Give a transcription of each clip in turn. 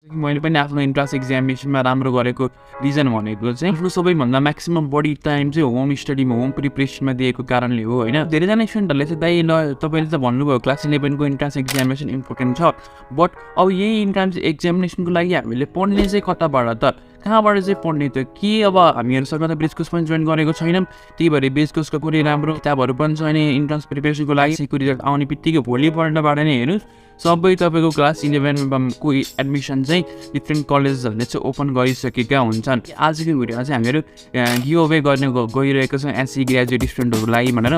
मैले पनि आफ्नो इन्ट्रान्स एक्जामिनेसनमा राम्रो गरेको रिजन भनेको चाहिँ आफ्नो सबैभन्दा म्याक्सिमम बढी टाइम चाहिँ होम स्टडीमा होम प्रिपरेसनमा दिएको कारणले हो होइन। धेरैजना स्टुडेन्टहरूले चाहिँ दाइ ल तपाईँले त भन्नुभयो क्लास 11को इन्ट्रान्स एक्जामिनेसन इम्पोर्टेन्ट छ, बट अब यही इन्ट्रान्स एक्जामिनेसनको लागि हामीले पढ्ने चाहिँ कताबाट त कहाँबाट चाहिँ पढ्ने त के अब हामीहरूसँग त बेस कोर्स पनि जोइन गरेको छैनौँ, त्यही भएर बेस कोर्सको कुनै राम्रो किताबहरू पनि छैन इन्ट्रान्स प्रिपरेसनको लागि। सेको रिजल्ट आउने बित्तिकै भोलिपल्टबाट नै हेर्नुहोस् सबै तपाईँको क्लास 11को एडमिसन चाहिँ डिफ्रेन्ट कलेजेसहरूले चाहिँ ओपन गरिसकेका हुन्छन्। आजको भिडियोमा चाहिँ हामीहरू गिभ अवे गर्ने गइरहेको छौँ एससी ग्रेजुएट स्टुडेन्टहरूलाई भनेर।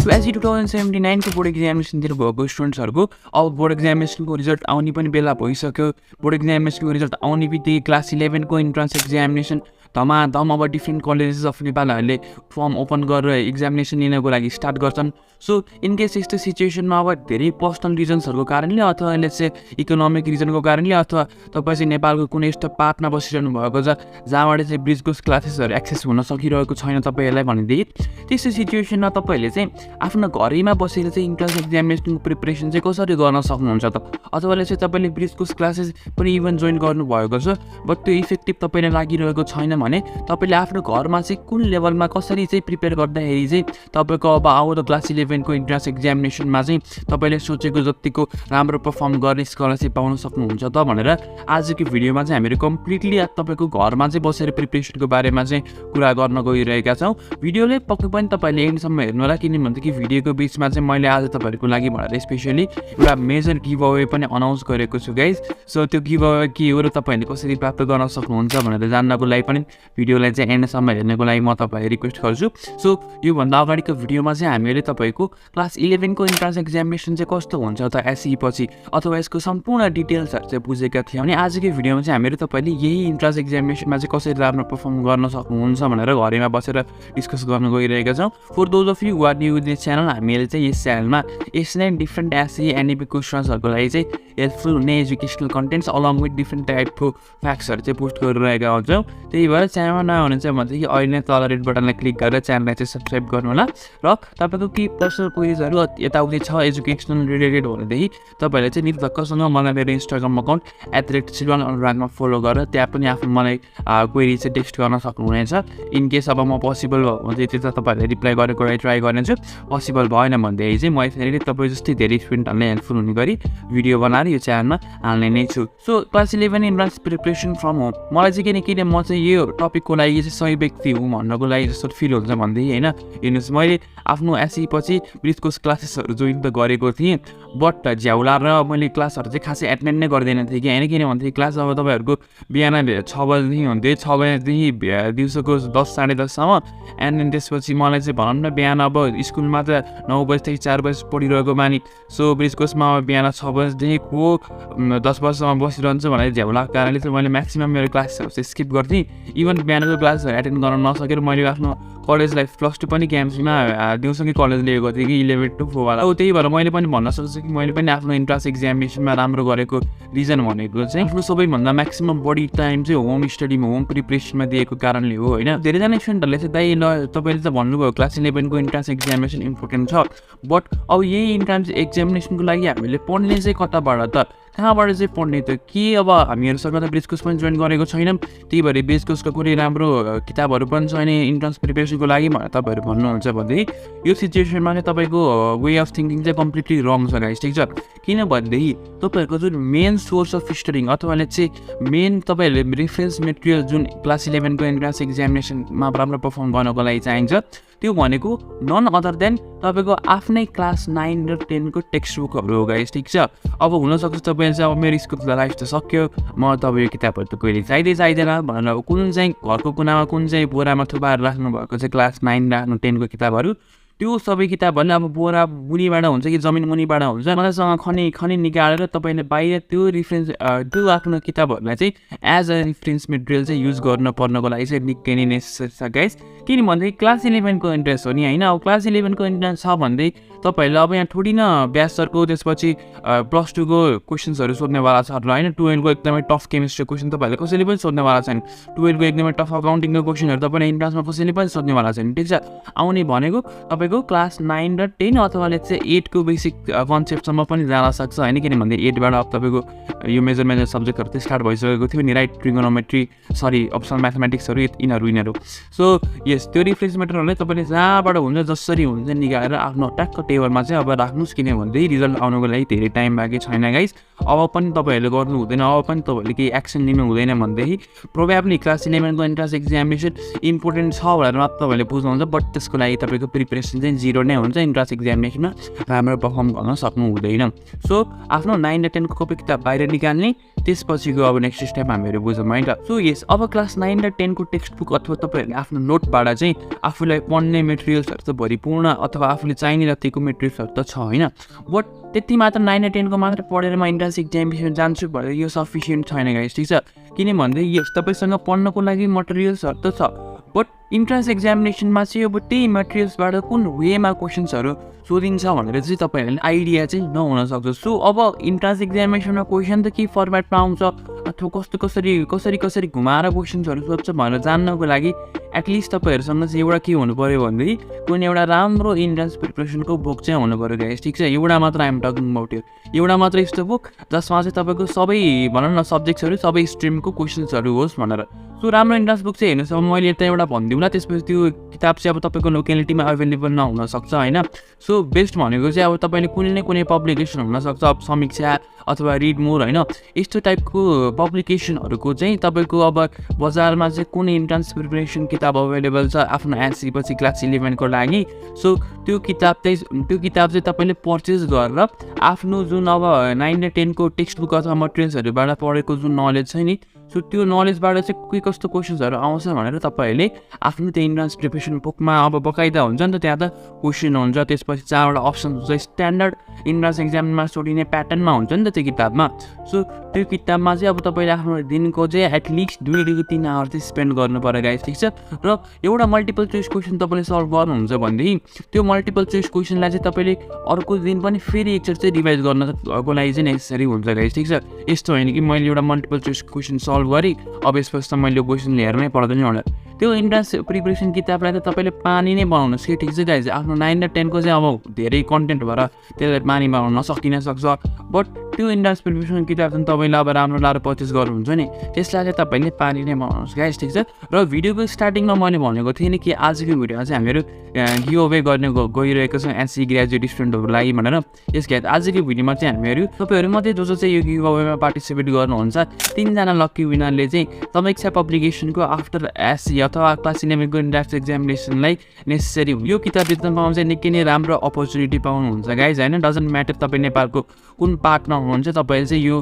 एससी 2079को बोर्ड एक्जामिनेसनतिर भएको स्टुडेन्ट्सहरूको अब बोर्ड एक्जामिनेसनको रिजल्ट आउने पनि बेला भइसक्यो। बोर्ड एक्जामिनेसनको रिजल्ट आउने बित्तिकै क्लास 11को इन्ट्रान्स एक्जामिनेसन धमाधम अब डिफ्रेन्ट कलेजेस अफ नेपालहरूले फर्म ओपन गरेर एक्जामिनेसन लिनको लागि स्टार्ट गर्छन्। सो इनकेस यस्तो सिचुएसनमा अब धेरै पर्सनल रिजन्सहरूको कारणले अथवा यसले चाहिँ इकोनोमिक रिजनको कारणले अथवा तपाईँ चाहिँ नेपालको कुनै यस्तो पार्टमा बसिरहनु भएको छ जहाँबाट चाहिँ ब्रिज कोर्स क्लासेसहरू एक्सेस हुन सकिरहेको छैन तपाईँहरूलाई भनेदेखि त्यस्तो सिचुएसनमा तपाईँहरूले चाहिँ आफ्नो घरैमा बसेर चाहिँ इन्ट्रान्स एक्जामिनेसनको प्रिपरेसन चाहिँ कसरी गर्न सक्नुहुन्छ त, अथवा चाहिँ तपाईँले ब्रिज कोर्स क्लासेस पनि इभन जोइन गर्नुभएको छ बट त्यो इफेक्टिभ तपाईँलाई लागिरहेको छैन भने तपाईँले आफ्नो घरमा चाहिँ कुन लेभलमा कसरी चाहिँ प्रिपेयर गर्दाखेरि चाहिँ तपाईँको अब आउँदो क्लास 11को इन्ट्रान्स एक्जामिनेसनमा चाहिँ तपाईँले सोचेको जतिको राम्रो पर्फर्म गर्ने स्कलरसिप पाउन सक्नुहुन्छ त भनेर आजको भिडियोमा चाहिँ हामीहरू कम्प्लिटली तपाईँको घरमा चाहिँ बसेर प्रिपरेसनको बारेमा चाहिँ कुरा गर्न गइरहेका छौँ। भिडियोले पक्कै पनि तपाईँले एन्डसम्म हेर्नु होला, किनभनेदेखि भिडियोको बिचमा चाहिँ मैले आज तपाईँहरूको लागि भनेर स्पेसली एउटा मेजर गिभ अवे पनि अनाउन्स गरेको छु गाइज। सो त्यो गिभ अवे के हो र तपाईँहरूले कसरी प्राप्त गर्न सक्नुहुन्छ भनेर जान्नको लागि पनि भिडियोलाई चाहिँ एन्डसम्म हेर्नको लागि म तपाईँलाई रिक्वेस्ट गर्छु। सो योभन्दा अगाडिको भिडियोमा चाहिँ हामीले तपाईँको क्लास 11को इन्ट्रान्स एक्जामिनेसन चाहिँ कस्तो हुन्छ त एसई पछि अथवा यसको सम्पूर्ण डिटेल्सहरू चाहिँ बुझेका थियौँ भने आजको भिडियोमा चाहिँ हामीहरू तपाईँले यही इन्ट्रान्स एक्जामिनेसनमा चाहिँ कसरी राम्रो पर्फर्म गर्न सक्नुहुन्छ भनेर घरैमा बसेर डिस्कस गर्न गइरहेका छौँ। For those of you what new this channel, हामीले चाहिँ यस च्यानलमा यसरी डिफ्रेन्ट एसई एनइपी क्वेसन्सहरूको लागि चाहिँ हेल्पफुल हुने educational contents along with different टाइपको फ्याक्ट्सहरू चाहिँ पोस्ट गरिरहेका हुन्छौँ। त्यही भएर च्यानलमा नयाँ हुनुहुन्छ भने चाहिँ अहिले नै तल रेड बटनलाई क्लिक गरेर च्यानललाई चाहिँ सब्सक्राइब गर्नु होला र तपाईँको के पर्सनल क्वेरिजहरू यताउति छ एजुकेसनल रिलेटेड भनेदेखि तपाईँहरूले चाहिँ निर्धक्कसँग मलाई मेरो इन्स्टाग्राम अकाउन्ट @silwal अनुरागमा फलो गरेर त्यहाँ पनि आफ्नो मलाई क्वेरी चाहिँ टेक्स्ट गर्न सक्नुहुनेछ। इनकेस अब म पोसिबल भयो भने चाहिँ त्यो त तपाईँहरूले रिप्लाई गरेको ट्राई गर्नेछु, पोसिबल भएन भनेदेखि चाहिँ म फेरि तपाईँ जस्तै धेरै स्टुडेन्टहरूलाई हेल्पफुल हुने गरी भिडियो बनाएर यो च्यानलमा हाल्ने नै छु। So class 11 entrance preparation from home मलाई चाहिँ किन म चाहिँ यो टपिकको लागि चाहिँ सही व्यक्ति हुँ भन्नको लागि जस्तो फिल हुन्छ भनेदेखि होइन। हेर्नुहोस् मैले आफ्नो एसई पछि ब्रिज कोर्स क्लासेसहरू जोइन त गरेको थिएँ बट झ्याउला र मैले क्लासहरू चाहिँ खासै एटेन्ड नै गर्दैन थिएँ कि होइन। किनभनेदेखि क्लास अब तपाईँहरूको बिहान 6 बजीदेखि हुन्थ्यो, 6 बजीदेखि दिउँसोको 10 साढे 10सम्म एन्ड देन त्यसपछि मलाई चाहिँ भनौँ न बिहान अब स्कुलमा त 9 बजीदेखि 4 बजी पढिरहेको बानी। सो ब्रिज कोर्समा अब बिहान 6 बजीदेखि 10 बजीसम्म बसिरहन्छु भनेर झ्याउलाको कारणले चाहिँ मैले म्याक्सिमम् मेरो क्लासहरू चाहिँ स्किप गर्थेँ। इभन बिहानको क्लासहरू एटेन्ड गर्न नसकेर मैले आफ्नो कलेज लाइफ +2 पनि क्याम्पसमा दिउँसँगै कलेज लिएको थिएँ कि 11 to 4 वाला। त्यही भएर मैले पनि भन्न सक्छु कि मैले पनि आफ्नो इन्ट्रान्स एक्जामिनेसनमा राम्रो गरेको रिजन भनेको चाहिँ आफ्नो सबैभन्दा म्याक्सिमम बढी टाइम चाहिँ होम स्टडीमा होम प्रिपरेसनमा दिएको कारणले हो होइन। धेरैजना स्टुडेन्टहरूले चाहिँ दाइ ल तपाईँले त भन्नुभयो क्लास 11को इन्ट्रान्स एक्जामिनेसन इम्पोर्टेन्ट छ, बट अब यही इन्ट्रान्स एक्जामिनेसनको लागि हामीले पढ्ने चाहिँ कताबाट त कहाँबाट चाहिँ पढ्ने त के अब हामीहरूसँग त बेस कोर्स पनि जोइन गरेको छैनौँ, त्यही भएर बेस कोर्सको कुनै राम्रो किताबहरू पनि छैन इन्ट्रान्स प्रिपरेसनको लागि भनेर तपाईँहरू भन्नुहुन्छ भनेदेखि यो सिचुएसनमा चाहिँ तपाईँको वे अफ थिङ्किङ चाहिँ कम्प्लिटली रङ छ गाइस, ठिक छ। किनभनेदेखि तपाईँहरूको जुन मेन सोर्स अफ स्टडिङ अथवा चाहिँ मेन तपाईँहरूले रेफरेन्स मेटेरियल जुन क्लास 11को इन्ट्रान्स एक्जामिनेसनमा राम्रो पर्फर्म गर्नको लागि चाहिन्छ त्यो भनेको नन अदर देन तपाईँको आफ्नै क्लास 9 र 10को टेक्स्ट बुकहरू हो गाइस, ठिक छ। अब हुनसक्छ तपाईँले चाहिँ अब मेरो स्कुल लाइफ त सक्यो, म तपाईँ किताबहरू त कहिले चाहिँदैन भनेर अब कुन चाहिँ घरको कुनामा कुन चाहिँ बोरामा थुपाएर राख्नुभएको चाहिँ क्लास 9 राख्नु 10को किताबहरू त्यो सबै किताबहरूले अब बोरा मुनिबाट हुन्छ कि जमिन मुनिबाट हुन्छ मजासँग खनी निकालेर तपाईँले बाहिर त्यो रिफरेन्स त्यो आफ्नो किताबहरूलाई चाहिँ एज अ रिफरेन्स मेटेरियल चाहिँ युज गर्नुपर्नको लागि चाहिँ निकै नै नेसेसरी छ गाइस। किनभनेदेखि क्लास 11को इन्ट्रेस्ट हो नि होइन। अब क्लास 11को इन्ट्रेस्ट छ भन्दै तपाईँहरूले अब यहाँ थोडी न ब्यास सरको त्यसपछि +2को क्वेसन्सहरू सोध्नेवाला छ र होइन। 12को एकदमै टफ केमिस्ट्री क्वेसन तपाईँहरूले कसैले पनि सोध्नेवाला छैन, 12को एकदमै टफ अकाउन्टिङको क्वेसनहरू तपाईँले इन्ट्रान्समा कसैले पनि सोध्नेवाला छैन, ठिक छ। आउने भनेको तपाईँको क्लास 9 र 10 अथवा लेट्स से 8 को बेसिक कन्सेप्टसम्म पनि जान सक्छ होइन, किनभने 8 बाट अब तपाईँको यो मेजर सब्जेक्टहरू चाहिँ स्टार्ट भइसकेको थियो नि, राइट? ट्रिगोनोमेट्री, सरी अप्सनल म्याथमेटिक्सहरू यिनीहरू। सो यस, त्यो रिफ्रेस मेटेरियललाई तपाईँले जहाँबाट हुन्छ जसरी हुन्छ निकालेर आफ्नो ट्याक्क टेबलमा चाहिँ अब राख्नुहोस्, किनभने रिजल्ट आउनुको लागि धेरै टाइम बाँकी छैन गाइस। अब पनि तपाईँहरूले गर्नु हुँदैन, अब पनि तपाईँहरूले केही एक्सन लिनु हुँदैन भनेदेखि प्रोबेबली क्लास 11 को इन्ट्रान्स एक्जामिनेसन इम्पोर्टेन्ट छ भनेर मात्र तपाईँहरूले बुझ्नुहुन्छ, बट त्यसको लागि तपाईँको प्रिपरेसन चाहिँ 0 नै हुन्छ। इन्ट्रान्स एक्जामिनेसनमा राम्रो पर्फर्म गर्न सक्नु हुँदैन। सो आफ्नो 9 र 10 को कपी किताब बाहिर निकाल्ने, त्यसपछिको अब नेक्स्ट स्टेप हामीहरू बुझौँ है त। सो यस, अब क्लास 9 र 10 को टेक्स्ट बुक अथवा तपाईँहरूले आफ्नो नोटबाट चाहिँ आफूलाई पढ्ने मेटेरियल्सहरू त भरिपूर्ण अथवा आफूले चाहिने जतिको मेटेरियल्सहरू त छ होइन, बट त्यति मात्र 9 र 10 को मात्र पढेर म इन्ट्रान्स एक्जामिनेसन जान्छु भनेर यो सफिसियन्ट छैन गाइस, ठिक छ? किनभने यस, तपाईँसँग पढ्नको लागि मटेरियल्सहरू त छ, बट इन्ट्रान्स एक्जामिनेसनमा चाहिँ अब त्यही मटेरियल्सबाट कुन वेमा क्वेसन्सहरू सोधिन्छ भनेर चाहिँ तपाईँहरूले आइडिया चाहिँ नहुनसक्छ। सो अब इन्ट्रान्स एक्जामिनेसनमा क्वेसन त के फर्मेटमा आउँछ अथवा कसरी घुमाएर क्वेसन्सहरू सोध्छ भनेर जान्नको लागि एटलिस्ट तपाईँहरूसँग चाहिँ एउटा के हुनु पऱ्यो भनेदेखि कुनै एउटा राम्रो इन्ट्रान्स प्रिपरेसनको बुक चाहिँ हुनु पऱ्यो गाइस, ठिक छ? एउटा मात्र आइएम टकिङ अबाउट यो, एउटा मात्र यस्तो बुक जसमा चाहिँ तपाईँको सबै भनौँ न सब्जेक्ट्सहरू सबै स्ट्रिमको क्वेसन्सहरू होस् भनेर। सो राम्रो इन्ट्रान्स बुक चाहिँ हेर्नुहोस्, अब मैले यता एउटा भनिदिउँला, त्यसपछि त्यो किताब चाहिँ अब तपाईँको लोकेलिटीमा अभाइलेबल नहुनसक्छ होइन। सो बेस्ट भनेको चाहिँ अब तपाईँले कुनै न कुनै पब्लिकेसन हुनसक्छ, अब समीक्षा अथवा रिड मोर होइन, यस्तो टाइपको पब्लिकेसनहरूको चाहिँ तपाईँको अब बजारमा चाहिँ कुनै इन्ट्रान्स प्रिपरेसन किताब अभाइलेबल छ आफ्नो एससी पछि क्लास 11 को लागि। सो त्यो किताब चाहिँ तपाईँले पर्चेस गरेर आफ्नो जुन अब 9 र 10 को टेक्स्ट बुक अथवा मटेरियल्सहरूबाट पढेको जुन नलेज छ नि, सो त्यो नलेजबाट चाहिँ के कस्तो क्वेसन्सहरू आउँछ भनेर तपाईँहरूले आफ्नो त्यो इन्ट्रान्स प्रिपरेसन बुकमा अब बकाइदा हुन्छ नि त, त्यहाँ त क्वेसन हुन्छ, त्यसपछि 4वटा अप्सन हुन्छ, स्ट्यान्डर्ड इन्ट्रान्स एक्जाममा सोधिने प्याटर्नमा हुन्छ नि त त्यो किताबमा। सो त्यो किताबमा चाहिँ अब तपाईँले आफ्नो दिनको चाहिँ एटलिस्ट 2 देखि 3 आवर चाहिँ स्पेन्ड गर्नु पर्यो गाइस, ठिक छ? र एउटा मल्टिपल चोइस क्वेसन तपाईँले सल्भ गर्नुहुन्छ भनेदेखि त्यो मल्टिपल चोइस क्वेसनलाई चाहिँ तपाईँले अर्को दिन पनि फेरि एकचोटि चाहिँ रिभाइज गर्नको लागि चाहिँ नेसेसरी हुन्छ गाइस, ठिक छ? यस्तो होइन कि मैले एउटा मल्टिपल चोइस क्वेसन सल्भ गरेँ अब यसपछि त मैले यो क्वेसन लिएर नै पर्दैन भनेर। त्यो इन्ट्रान्स प्रिपरेसन किताबलाई त तपाईँले पानी नै बनाउनुहोस् कि, ठिक छ गाइस? आफ्नो 9 र 10 को चाहिँ अब धेरै कन्टेन्ट भएर त्यसलाई पानी बनाउन नसकिन सक्छ, बट त्यो इन्ट्रान्स प्रिपरेसन किताब चाहिँ तपाईँले अब राम्रो लाएर पर्चेस गर्नुहुन्छ नि, त्यसलाई चाहिँ तपाईँले पानी नै बनाउनुहोस् गाइस, ठिक छ? र भिडियोको स्टार्टिङमा मैले भनेको थिएँ नि कि आजको भिडियोमा चाहिँ हामीहरू गिभ अवे गर्ने गइरहेको छौँ एससी ग्रेजुएट स्टुडेन्टहरूको लागि भनेर। यस गाइस, आजको भिडियोमा चाहिँ हामीहरू तपाईँहरू मात्रै जो चाहिँ यो गिभ अवेमा पार्टिसिपेट गर्नुहुन्छ 3 जना लक्की विनरले चाहिँ समीक्षा पब्लिकेसनको आफ्टर एससी अथवा क्लास 11 को इन्ट्रान्स एक्जामिनेसनलाई नेसेसरी यो किताब जित्न पाउनु चाहिँ निकै नै राम्रो अपर्च्युनिटी पाउनुहुन्छ गाइज होइन। डजन्ट म्याटर तपाईँ नेपालको कुन पार्टमा हुनुहुन्छ, तपाईँले चाहिँ यो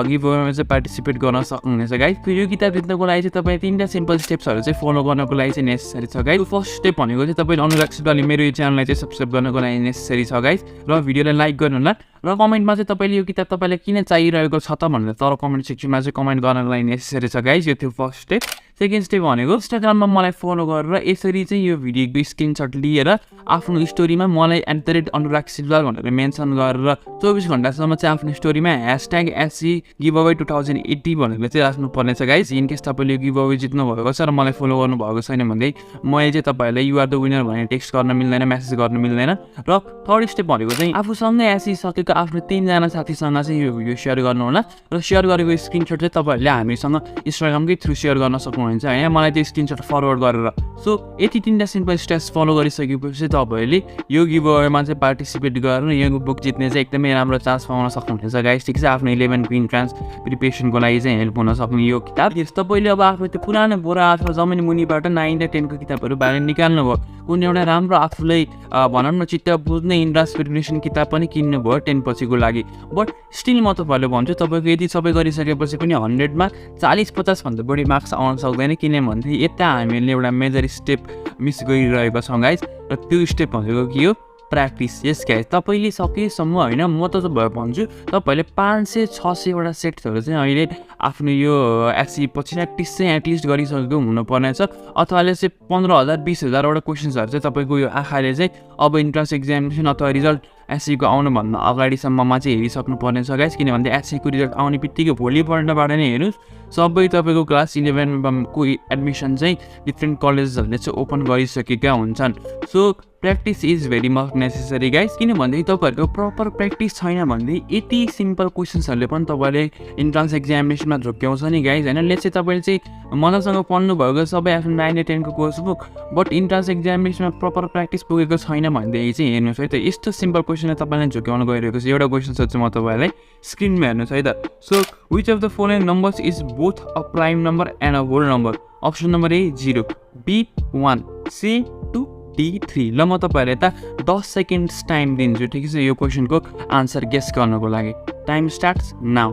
गिभ अवेमा चाहिँ पार्टिसिपेट गर्न सक्नुहुनेछ गाइज। यो किताब जित्नको लागि चाहिँ तपाईँ 3टा सिम्पल स्टेप्सहरू चाहिँ फलो गर्नको लागि चाहिँ नेसेसरी छ गाइज। फर्स्ट स्टेप भनेको चाहिँ तपाईँले अनुराग सिलवालले मेरो यो च्यानललाई चाहिँ सब्सक्राइब गर्नको लागि नेसेसरी छ गाइज, र भिडियोलाई लाइक गर्नु होला, र कमेन्टमा चाहिँ तपाईँले यो किताब तपाईँलाई किन चाहिरहेको छ त भनेर तर कमेन्ट सेक्सनमा चाहिँ कमेन्ट गर्नको लागि नेसेसरी छ गाइज। यो थियो फर्स्ट स्टेप। सेकेन्ड स्टेप भनेको इन्स्टाग्राममा मलाई फलो गरेर यसरी चाहिँ यो भिडियोको स्क्रिनसट लिएर आफ्नो स्टोरीमा मलाई @अनुराग सिलवाल भनेर मेन्सन गरेर 24 घन्टासम्म चाहिँ आफ्नो स्टोरीमा #SC गिभअवे 2080 भनेर चाहिँ राख्नु पर्नेछ गाइज। इनकेस तपाईँले गिभ अवे जित्नु भएको छ र मलाई फलो गर्नु भएको छैन भने मैले चाहिँ तपाईँलाई यु आर द विनर भनेर टेक्स्ट गर्न मिल्दैन, मेसेज गर्न मिल्दैन। र थर्ड स्टेप भनेको चाहिँ आफूसँगै एससी सकेको आफ्नो 3 जना साथीसँग चाहिँ यो भिडियो सेयर गर्नु होला, र सेयर गरेको स्क्रिनसट चाहिँ तपाईँहरूले हामीसँग इन्स्टाग्रामकै थ्रु सेयर गर्न सक्नुहुन्छ होइन, मलाई त्यो स्क्रिनसट फरवर्ड गरेर। सो यति 3टा सिम्पल स्टेप्स फलो गरिसकेपछि तपाईँहरूले यो गिभ अवेमा चाहिँ पार्टिसिपेट गरेर यो बुक जित्ने चाहिँ एकदमै राम्रो चान्स पाउन सक्नुहुनेछ गाइस, ठिक छ? आफ्नो 11 को इन्ट्रान्स प्रिपरेसनको लागि चाहिँ हेल्प हुन सक्ने यो किताब। यस तपाईँले अब आफ्नो त्यो पुरानो बोरा अथवा जमिन मुनिबाट 9 र 10 को किताबहरू बाहिर निकाल्नु भयो, कुनै एउटा राम्रो आफूलाई भनौँ न चित्त बुझ्ने इन्ट्रान्स प्रिपरेसन किताब पनि किन्नु भयो 10 पछिको लागि। बट स्टिल म तपाईँहरूले भन्छु तपाईँको यदि सबै गरिसकेपछि पनि 100मा 40-50 भन्दा बढी मार्क्स आउन सक्दैन, किनभने यता हामीले एउटा मेजर स्टेप मिस गरिरहेको छौँ गाइज। र त्यो स्टेप भनेको के हो? प्र्याक्टिस। यस गाइज, तपाईँले सकेसम्म होइन म त भन्छु तपाईँहरूले 500-600वटा सेट्सहरू चाहिँ अहिले आफ्नो यो एससी पछि प्र्याक्टिस चाहिँ एटलिस्ट गरिसकेको हुनुपर्नेछ, अथवा चाहिँ 15,000-20,000वटा क्वेसन्सहरू चाहिँ तपाईँको यो आँखाले चाहिँ अब इन्ट्रान्स एक्जामिनेसन अथवा रिजल्ट एससीको आउनुभन्दा अगाडिसम्ममा चाहिँ हेरिसक्नु पर्ने छ गाइस, किनभने एससीको रिजल्ट आउने बित्तिकै भोलिपल्टबाट नै हेर्नुहोस् सबै तपाईँको क्लास 11को एडमिसन चाहिँ डिफ्रेन्ट कलेजेसहरूले चाहिँ ओपन गरिसकेका हुन्छन्। So practice is very much necessary guys, किनभने तपाईँहरूको प्रपर प्र्याक्टिस छैन भने यति सिम्पल क्वेसन्सहरूले पनि तपाईँले इन्ट्रान्स एक्जामिनेसनमा झुक्क्याउँछ नि गाइस होइन। लेट्स चाहिँ तपाईँले चाहिँ मजासँग पढ्नु भएको सबै आफ्नो 9 र 10को कोर्स बुक, बट इन्ट्रान्स एक्जामिनेसनमा प्रपर प्र्याक्टिस पुगेको छैन भनेदेखि चाहिँ हेर्नुहोस् है त, यस्तो सिम्पल क्वेसनले तपाईँलाई झुक्क्याउन गइरहेको छ। एउटा क्वेसन छ चाहिँ म तपाईँलाई स्क्रिनमा हेर्नुहोस् है त। So which of the following numbers is both a prime number and a whole number? Option number A 0, B 1, C 2, D 3। ल म तपाईँहरूलाई यता 10 सेकेन्ड्स टाइम दिन्छु, ठिक छ, यो क्वेसनको आन्सर गेस गर्नको लागि। Time starts now.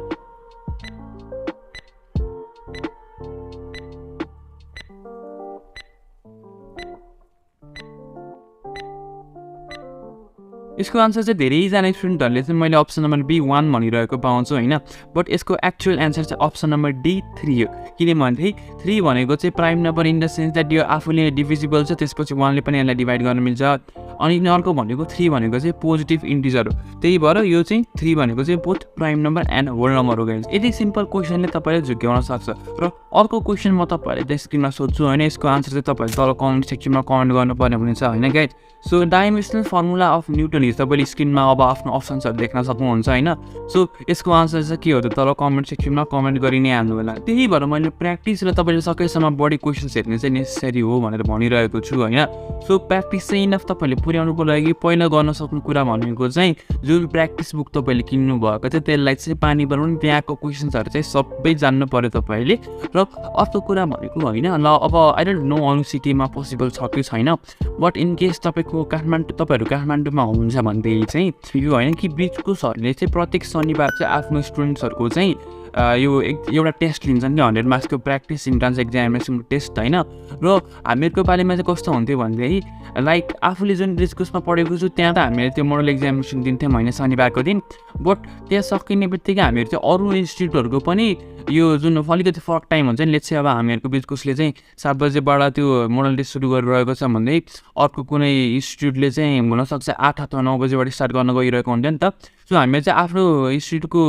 यसको आन्सर चाहिँ धेरैजना स्टुडेन्टहरूले चाहिँ मैले अप्सन नम्बर बी 1 भनिरहेको पाउँछु होइन, बट यसको एक्चुअल एन्सर चाहिँ अप्सन नम्बर डी 3 हो। किनभने 3 भनेको चाहिँ prime number in the sense that यो आफूले डिभिजिबल छ, त्यसपछि 1ले पनि यसलाई डिभाइड गर्न मिल्छ। अनि अर्को भनेको 3 भनेको चाहिँ पोजिटिभ इन्टिजर हो, त्यही भएर यो चाहिँ 3 भनेको चाहिँ both prime number and whole number हो गाइस। यति सिम्पल क्वेसनले तपाईँले झुक्क्याउन सक्छ। र अर्को क्वेसन म तपाईँहरूले स्क्रिनमा सोध्छु होइन, यसको आन्सर चाहिँ तपाईँले तल कमेन्ट सेक्सनमा कमेन्ट गर्नुपर्ने हुनेछ होइन guys. So dimensional formula of newton is, तपाईँले स्क्रिनमा अब आफ्नो अप्सन्सहरू देख्न सक्नुहुन्छ होइन। सो यसको आन्सर चाहिँ के हो त तल कमेन्ट सेक्सनमा कमेन्ट गरि नै हाल्नु होला। त्यही भएर मैले प्र्याक्टिस र तपाईँले सकेसम्म बढी क्वेसन्स हेर्ने चाहिँ नेसेसरी हो भनेर भनिरहेको छु होइन। सो प्र्याक्टिस चाहिँ इनफ तपाईँले पुर्याउनुको लागि पहिला गर्न सक्ने कुरा भनेको चाहिँ जुन प्र्याक्टिस बुक तपाईँले किन्नु भएको थियो त्यसलाई चाहिँ पानी बनाउनु, त्यहाँको क्वेसन्सहरू चाहिँ सबै जान्नु पऱ्यो तपाईँले। र अर्को कुरा भनेको होइन, ल अब आई डोन्ट नो अरू सिटीमा पोसिबल छ कि छैन, बट इन केस तपाईँको तपाईँहरू काठमाडौँमा हुनुहुन्छ भनेदेखि चाहिँ यो होइन कि ब्रिजको सरले चाहिँ प्रत्येक शनिबार चाहिँ आफ्नो स्टुडेन्ट्सहरूको चाहिँ यो एउटा टेस्ट लिन्छन् कि 100 मार्क्सको प्र्याक्टिस इन्ट्रान्स एक्जामिनेसन टेस्ट होइन। र हामीहरूको पालिमा चाहिँ कस्तो हुन्थ्यो भनेदेखि लाइक आफूले जुन स्कुलमा पढेको छु त्यहाँ त हामीले त्यो मोडल एक्जामिनेसन दिन्थ्यौँ होइन शनिबारको दिन, बट त्यहाँ सकिने बित्तिकै हामीहरू चाहिँ अरू इन्स्टिट्युटहरूको पनि यो जुन अलिकति फरक टाइम हुन्छ नि, लेट्स चाहिँ अब हामीहरूको बिचकोसले चाहिँ 7 बजेबाट त्यो मोडल टेस्ट सुरु गरिरहेको छ भन्दै अर्को कुनै इन्स्टिट्युटले चाहिँ हुनसक्छ 8 अथवा 9 बजेबाट स्टार्ट गर्न गइरहेको हुन्छ नि त। सो हामीले चाहिँ आफ्नो इन्स्टिट्युटको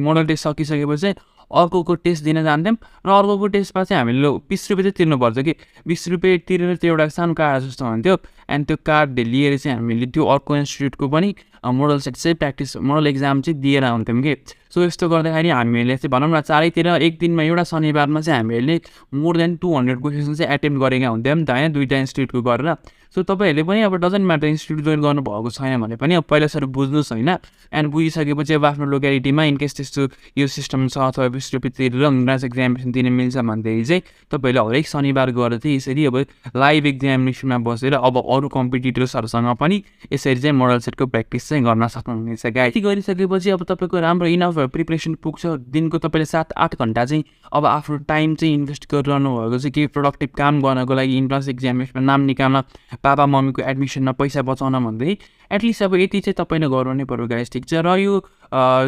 मोडल टेस्ट सकिसकेपछि अर्को टेस्ट दिन जान्थ्यौँ र अर्को टेस्टमा चाहिँ हामीले 20 रुपियाँ चाहिँ तिर्नुपर्छ कि 20 रुपियाँ तिरेर त्यो एउटा सानो कार्ड जस्तो हुन्थ्यो, एन्ड त्यो कार्ड लिएर चाहिँ हामीले त्यो अर्को इन्स्टिट्युटको पनि मोडल सेट चाहिँ प्र्याक्टिस मोडल एक्जाम चाहिँ दिएर आउँथ्यौँ कि। सो यस्तो गर्दाखेरि हामीले चाहिँ भनौँ न चारैतिर एक दिनमा एउटा शनिबारमा चाहिँ हामीले मोर देन 200 क्वेसन चाहिँ एटेम्प गरेका हुन्थ्यौँ नि त होइन, दुईवटा इन्स्टिट्युटको गरेर। सो तपाईँहरूले पनि अब डजन्ट म्याटर इन्स्टिट्युट जोइन गर्नुभएको छैन भने पनि अब पहिला सर बुझ्नुहोस् होइन, एन्ड बुझिसकेपछि अब आफ्नो लोकेलिटीमा इनकेस त्यस्तो यो सिस्टम छ अथवा 20 रुपियाँ तिरेर इन्ट्रान्स एक्जामिनेसन दिन मिल्छ भनेदेखि चाहिँ तपाईँहरूले हरेक शनिबार गएर चाहिँ यसरी अब लाइभ एक्जामिनेसनमा बसेर अब अरू कम्पिटिटर्सहरूसँग पनि यसरी चाहिँ मोडल सेटको प्र्याक्टिस चाहिँ गर्न सक्नुहुनेछ गाइस। यति गरिसकेपछि अब तपाईँको राम्रो इनफ प्रिपरेसन पुग्छ, दिनको तपाईँले 7-8 घन्टा चाहिँ अब आफ्नो टाइम चाहिँ इन्भेस्ट गरिरहनु भएको चाहिँ केही प्रोडक्टिभ काम गर्नको लागि इन्ट्रान्स एक्जामिनेसनमा नाम निकाल्न, पापा मम्मीको एडमिसनमा पैसा बचाउन भन्दै एटलिस्ट अब यति चाहिँ तपाईँले गर्नु नै पऱ्यो गाइस, ठिक छ। र यो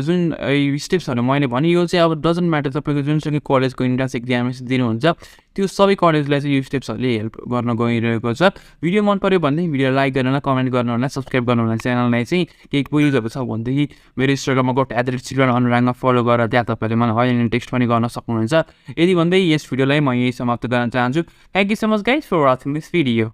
जुन स्टेप्सहरू मैले भने यो चाहिँ अब डजन्ट म्याटर तपाईँको जुनसुकै कलेजको इन्ट्रान्स एक्जामिनेसन दिनुहुन्छ त्यो सबै कलेजलाई चाहिँ यो स्टेप्सहरूले हेल्प गर्न गइरहेको छ। भिडियो मन पऱ्यो भनेदेखि भिडियो लाइक गर्न होला, कमेन्ट गर्नु होला, सब्सक्राइब गर्नु होला, च्यानललाई चाहिँ केही क्वेरीजहरू छ भनेदेखि मेरो इन्स्टाग्राममा @children अनुरागमा फलो गरेर त्यहाँ तपाईँले मलाई हाई टेक्स्ट पनि गर्न सक्नुहुन्छ। यदि भन्दै यस भिडियोलाई म यही समाप्त गर्न चाहन्छु। Thank you so much guys for watching this video.